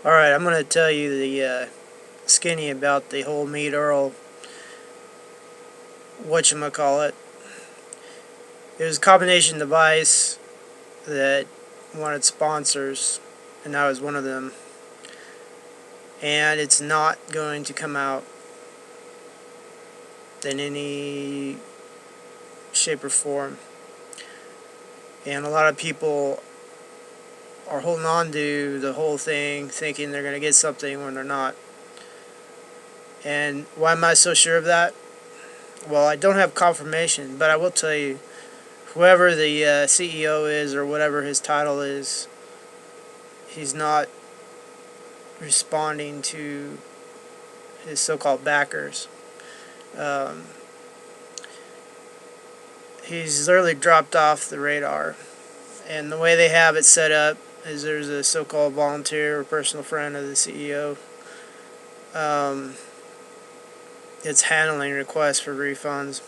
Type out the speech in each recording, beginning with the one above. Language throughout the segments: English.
Alright, I'm going to tell you the skinny about the whole Meet Earl whatchamacallit. It was a combination device that wanted sponsors, and I was one of them. And it's not going to come out in any shape or form. And a lot of people are holding on to the whole thing, thinking they're going to get something when they're not. And why am I so sure of that? Well, I don't have confirmation, but I will tell you, whoever the CEO is or whatever his title is, he's not responding to his so-called backers. He's literally dropped off the radar. And the way they have it set up is there's a so-called volunteer or personal friend of the CEO. It's handling requests for refunds.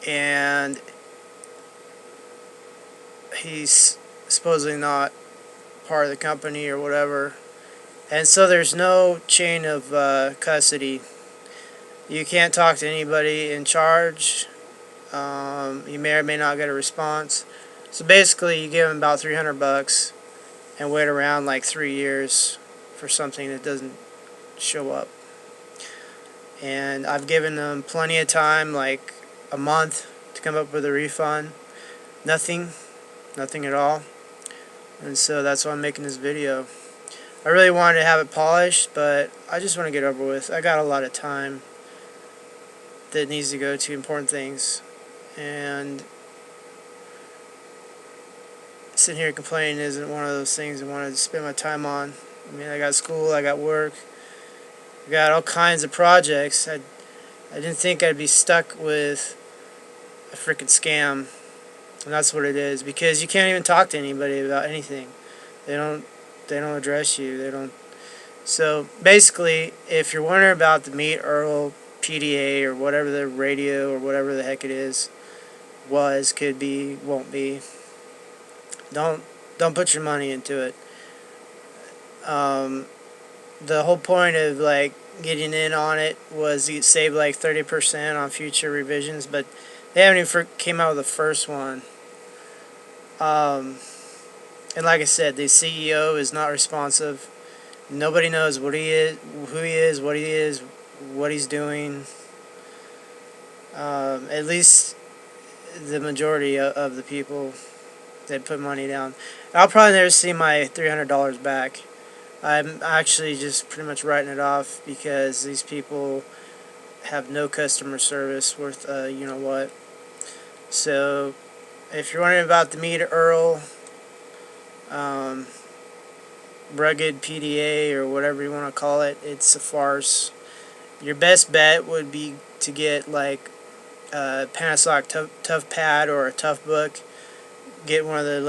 And he's supposedly not part of the company or whatever. And so there's no chain of custody. You can't talk to anybody in charge. You may or may not get a response. So basically, you give them about $300 and wait around like 3 years for something that doesn't show up. And I've given them plenty of time, like a month, to come up with a refund. Nothing at all. And so that's why I'm making this video. I really wanted to have it polished, but I just want to get over with. I got a lot of time that needs to go to important things, and sitting here complaining isn't one of those things I wanted to spend my time on. I mean, I got school, I got work, I got all kinds of projects. I didn't think I'd be stuck with a freaking scam, and that's what it is, because you can't even talk to anybody about anything. They don't address you. They don't. So basically, if you're wondering about the Meet Earl PDA or whatever the radio or whatever the heck it is, could be, won't be, don't put your money into it. The whole point of like getting in on it was you save like 30% on future revisions, but they haven't even came out with the first one. And like I said, the CEO is not responsive. Nobody knows what he is, who he is, what he's doing. At least the majority of the people that put money down. I'll probably never see my $300 back. I'm actually just pretty much writing it off because these people have no customer service worth you know what. So if you're wondering about the Meet Earl rugged PDA or whatever you want to call it, it's a farce. Your best bet would be to get like a Panasonic Tough Pad or a Tough Book. Get one of the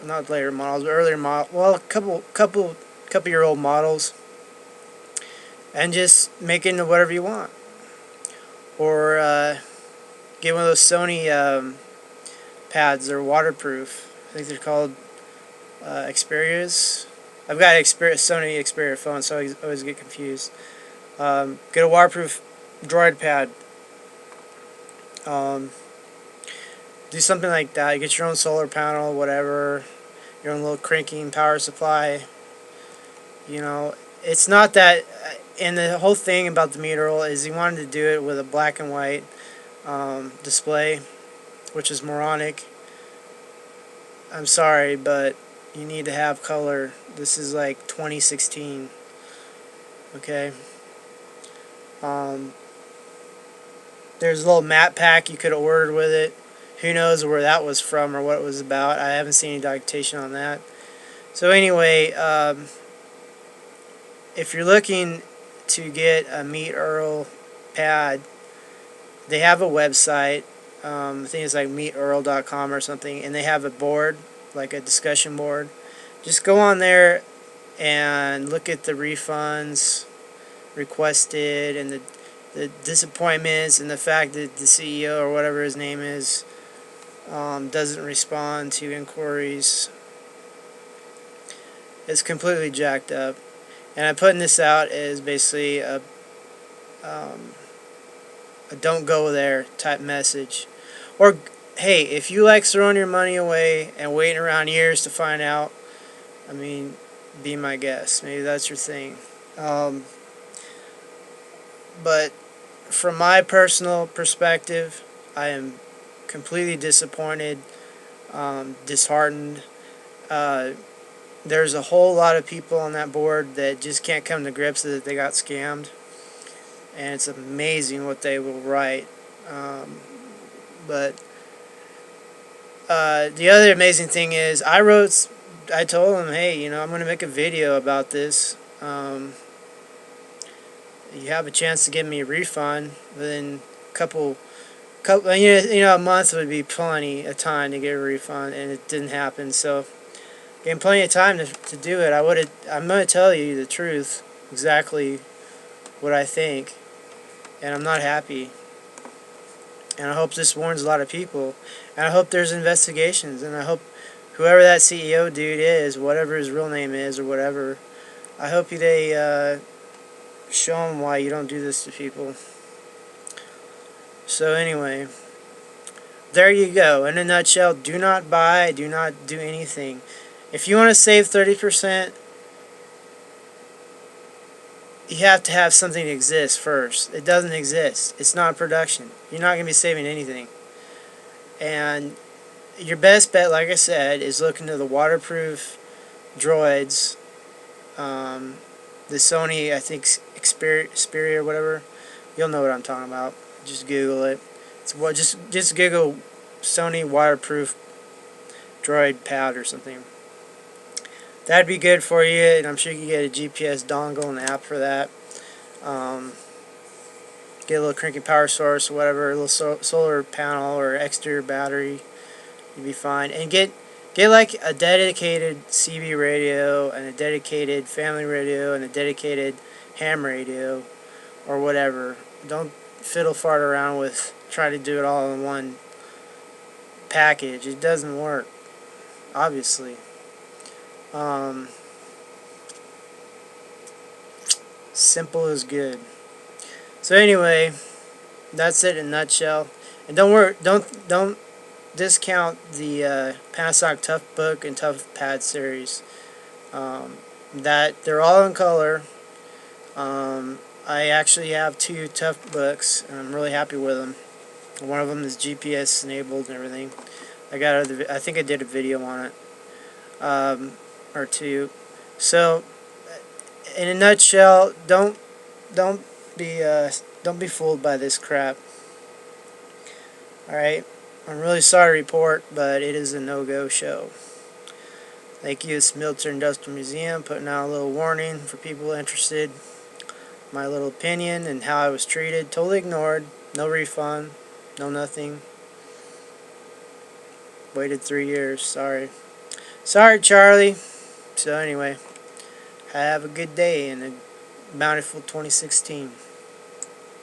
not later models, but earlier model. Well, a couple year old models, and just make it into whatever you want. Or get one of those Sony pads. They're waterproof. I think they're called Xperias. I've got Sony Xperia phone, so I always get confused. Get a waterproof Droid pad. Do something like that. You get your own solar panel, whatever. Your own little cranking power supply. You know, it's not that. And the whole thing about the Meet Earl is he wanted to do it with a black and white display, which is moronic. I'm sorry, but you need to have color. This is like 2016. Okay. There's a little matte pack you could have ordered with it. Who knows where that was from or what it was about. I haven't seen any documentation on that. So anyway, if you're looking to get a Meet Earl pad, they have a website. I think it's like meetearl.com or something, and they have a board, like a discussion board. Just go on there and look at the refunds requested and the disappointments and the fact that the CEO or whatever his name is doesn't respond to inquiries. It's completely jacked up. And I'm putting this out as basically um, a don't go there type message. Or, hey, if you like throwing your money away and waiting around years to find out, I mean, be my guest. Maybe that's your thing. Um, but from my personal perspective, I am completely disappointed, disheartened. Uh, there's a whole lot of people on that board that just can't come to grips that they got scammed, and it's amazing what they will write. But the other amazing thing is, I told them, hey, I'm going to make a video about this. You have a chance to give me a refund within a month would be plenty of time to get a refund, and it didn't happen. So, getting plenty of time to do it. I'm going to tell you the truth, exactly what I think, and I'm not happy. And I hope this warns a lot of people. And I hope there's investigations. And I hope whoever that CEO dude is, whatever his real name is or whatever, I hope they show him why you don't do this to people. So anyway, there you go. In a nutshell, do not buy, do not do anything. If you want to save 30%, you have to have something exist first. It doesn't exist. It's not production. You're not going to be saving anything. And your best bet, like I said, is look into the waterproof droids. The Sony, I think, Xperia or whatever. You'll know what I'm talking about. Just Google it. Just Google Sony waterproof droid pad or something. That'd be good for you, and I'm sure you can get a GPS dongle and app for that. Get a little cranky power source or whatever, a little solar panel or exterior battery. You'd be fine. And get like a dedicated CB radio and a dedicated family radio and a dedicated ham radio or whatever. Don't fiddle fart around with trying to do it all in one package. It doesn't work, obviously. Simple is good. So anyway, that's it in a nutshell. And don't discount the Panasonic Tough Book and Tough Pad series. That they're all in color. I actually have 2 Tough Books, and I'm really happy with them. One of them is GPS enabled and everything. I think I did a video on it, or 2. So, in a nutshell, don't be fooled by this crap. All right. I'm really sorry to report, but it is a no-go show. Thank you. It's Military Industrial Museum putting out a little warning for people interested. My little opinion and how I was treated. Totally ignored. No refund. No nothing. Waited 3 years. Sorry. Sorry, Charlie. So anyway, have a good day and a bountiful 2016.